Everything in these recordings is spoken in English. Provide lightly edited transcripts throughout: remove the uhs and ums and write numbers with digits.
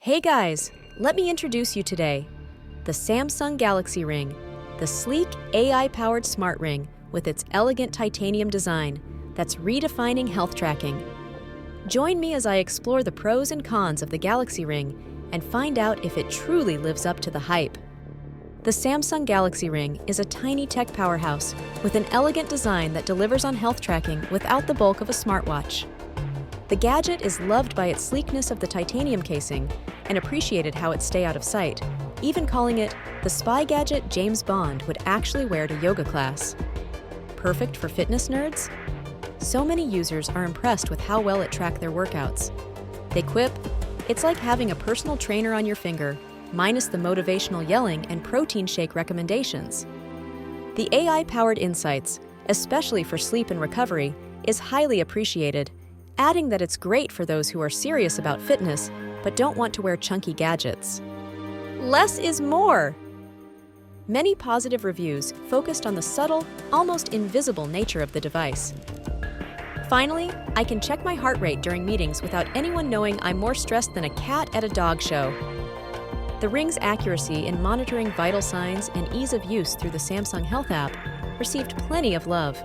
Hey guys, let me introduce you today. The Samsung Galaxy Ring, the sleek AI-powered smart ring with its elegant titanium design that's redefining health tracking. Join me as I explore the pros and cons of the Galaxy Ring and find out if it truly lives up to the hype. The Samsung Galaxy Ring is a tiny tech powerhouse with an elegant design that delivers on health tracking without the bulk of a smartwatch. The gadget is loved by its sleekness of the titanium casing and appreciated how it stay out of sight, even calling it the spy gadget James Bond would actually wear to yoga class. Perfect for fitness nerds? So many users are impressed with how well it tracked their workouts. They quip, "It's like having a personal trainer on your finger, minus the motivational yelling and protein shake recommendations." The AI-powered insights, especially for sleep and recovery, is highly appreciated, adding that it's great for those who are serious about fitness but don't want to wear chunky gadgets. Less is more! Many positive reviews focused on the subtle, almost invisible nature of the device. Finally, I can check my heart rate during meetings without anyone knowing I'm more stressed than a cat at a dog show. The ring's accuracy in monitoring vital signs and ease of use through the Samsung Health app received plenty of love.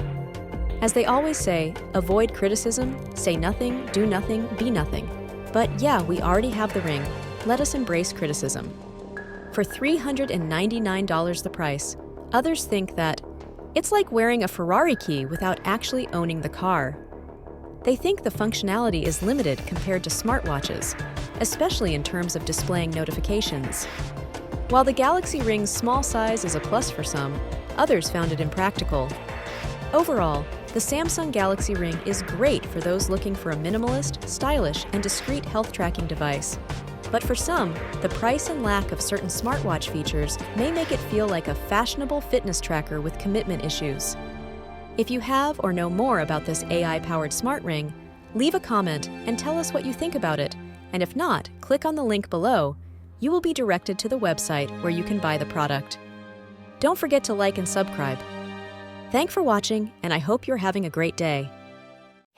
As they always say, avoid criticism, say nothing, do nothing, be nothing. But yeah, we already have the ring. Let us embrace criticism. For $399 the price, others think that it's like wearing a Ferrari key without actually owning the car. They think the functionality is limited compared to smartwatches, especially in terms of displaying notifications. While the Galaxy Ring's small size is a plus for some, others found it impractical. Overall, the Samsung Galaxy Ring is great for those looking for a minimalist, stylish, and discreet health tracking device. But for some, the price and lack of certain smartwatch features may make it feel like a fashionable fitness tracker with commitment issues. If you have or know more about this AI-powered smart ring, leave a comment and tell us what you think about it. And if not, click on the link below. You will be directed to the website where you can buy the product. Don't forget to like and subscribe. Thanks for watching, and I hope you're having a great day.